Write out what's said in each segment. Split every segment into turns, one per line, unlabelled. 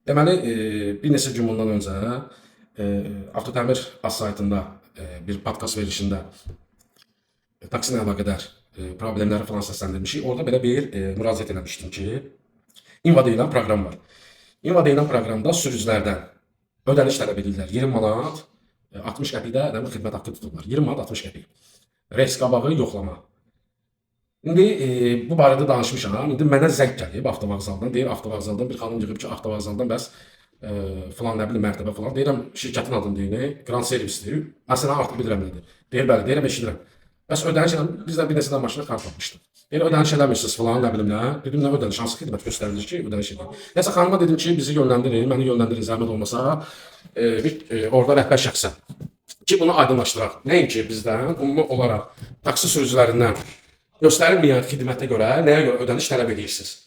Deməli, bir neçə gün bundan öncə Avtotəmir az saytında bir podkast verilişində taksi ilə əlaqədar problemləri falan səsləndirmişik. Orada belə bir müraciət eləmişdim ki, İnva deyilən proqram var. İnva deyilən proqramda sürücülərdən ödəniş tələb edirlər. 20 manat 60 qəpikdə xidmət haqqı tuturlar. 20 manat 60 qəpik. Reys qabağı yoxlama. İndi bu barədə danışmışam. İndi mənə zəng gəlib avtovağzaldan. Deyir, avtovağzaldan bir xanım yığıb ki, avtovağzaldan bəs falan nə bilim mərtəbə falan. Deyirəm, şirkətin adını deyir, Grand Servisdir. Mən sənə artıq bilirəm nədir. Deyir, bəli, deyirəm, eşidirəm. Bəs ödəniş elədim, bizdən bir neçədən maşına kart almışdım. Deyir, ödəniş eləmirsiniz falan, nə bilim nə. Dedim, nə ödəniş, hansı xidmət göstərilir ki, ödəniş edin. Nəsə xanıma dedim ki, bizi yönləndirin, məni yönləndirin, zəhmət olmasa orada rəhbər şəxsə ki, bunu aydınlaşdıraq. Nəinki bizdən, ümumi olaraq taksi sürücülərindən göstərilməyən xidmətə görə nəyə görə ödəniş tələb edirsiniz?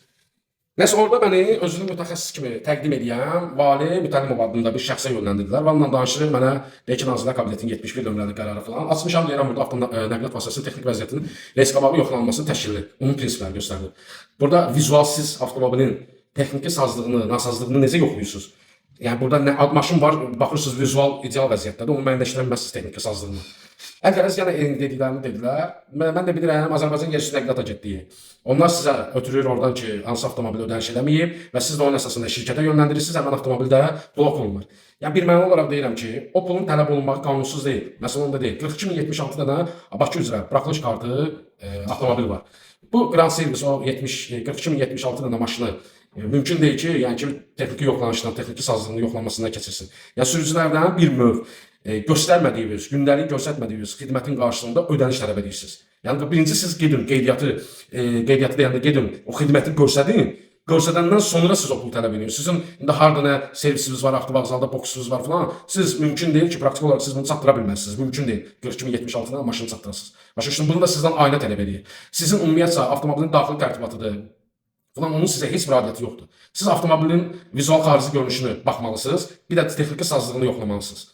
Nəsə orada məni özünü mütəxəssis kimi təqdim edən Vali Mütəllimov adında bir şəxsə yönləndirdilər. Onunla danışırıq, mənə deyir ki, Nazirlər Kabinetinin 71 nömrəli qərarı falan. Açmışam, deyirəm, burada avtonəqliyyat vasitəsinin texnik vəziyyətinin reys qabağı yoxlanılmasının təşkili, onun prinsipləri göstərilir. Burada vizualsız avtomobilin texniki sazlığını, nasazlığını necə yoxlayırsınız? Yəni burada nə maşın var, baxırsınız vizual ideal vəziyyətdədir, onu müəyyənləşdirəməzsiniz texniki sazlığını. Əgəriz yenə eyni dediklərini dedilər. Mən də bilirəm Azərbaycan Yerüstü Nəqliyyat Agentliyi. Onlar sizə ötürür oradan ki, hansı avtomobil ödəniş eləməyib və siz də onun əsasında şirkətə yönləndirirsiniz, həmin avtomobil də blok olunur. Yəni bir məna olaraq deyirəm ki, o pulun tələb olunması qanunsuz deyil. Məsələn onda deyil. 42076 dənə Bakı üzrə buraxılış kartı avtomobil var. Bu Grand Servis o 42076 dənə maşını mümkün deyil ki, yəni ki, texniki yoxlanışdan, texniki sazlığını yoxlanmasından keçirsin. Yəni sürücülərdən bir növ göstərmədiyiniz, gündəlik göstərmədiyiniz xidmətin qarşılığında ödəniş tələb edirsiniz. Yəni birinci siz gedin qeydiyyatı deyəndə gedin o xidməti göstərin. Göstərəndən sonra siz o pul tələb edirsiniz. Sizin indi harda nə servisiniz var, avtovağzalda boksunuz var falan. Siz mümkün deyil ki, praktik olaraq siz bunu çatdıra bilməzsiniz. Mümkün deyil. 4276-dan maşını çatdırasınız. Başa düşdün, bunu da sizdən ayna tələb edir. Sizin ümumiyyətcə avtomobilin daxili tərtibatıdır. Falan onun sizə heç bir adiyyəti yoxdur. Siz avtomobilin vizual xarici görünüşünü baxmalısınız, bir də texniki sazlığını yoxlamalısınız.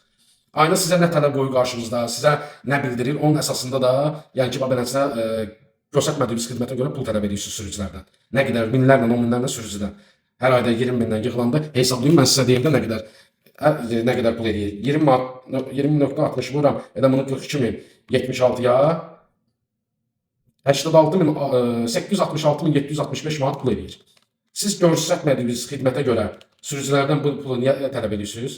Ayna sizə nə tələb qoyur qarşınızda, sizə nə bildirir, onun əsasında da, yəni ki, beləsinə göstərmədiyiniz xidmətə görə pul tələb edirsiniz sürücülərdən. Nə qədər, minlərlə, 10 minlərlə sürücüdən. Hər ayda 20 mindən yığılanda hesablayın, mən sizə deyim də nə qədər pul edir. 20.60 vuram, edəm bunu 42.076-ya 86.866.765 manat pul edir. Siz göstərmədiyiniz xidmətə görə sürücülərdən bu pulu niyə tələb edirsiniz?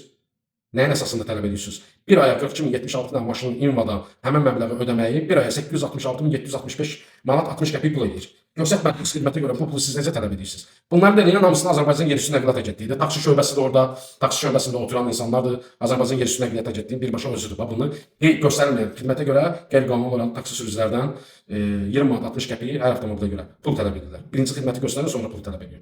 Nəyin əsasında tələb edirsiniz? Bir aya 42.076 dənə maşının İnvadan həmin məbləği ödəməyi, bir aya 866.765 manat 60 qəpik pul edir. Göstərmədiyiniz xidmətə görə bu pulu siz necə tələb edirsiniz? Bunları denəyən hamısını Azərbaycan Yerüstü Nəqliyyat Agentliyidir. Taksi şöbəsi də orada, taksi şöbəsində oturan insanlardır. Azərbaycan Yerüstü Nəqliyyat Agentliyinin birbaşa özüdür. Bunu göstərilməyən xidmətə görə qeyri-qanuni olaraq taksi sürücülərdən 20 manat 60 qəpik hər avtomobilə görə pul tələb edirlər. Birinci xidməti göstərir, sonra pul tələb edir.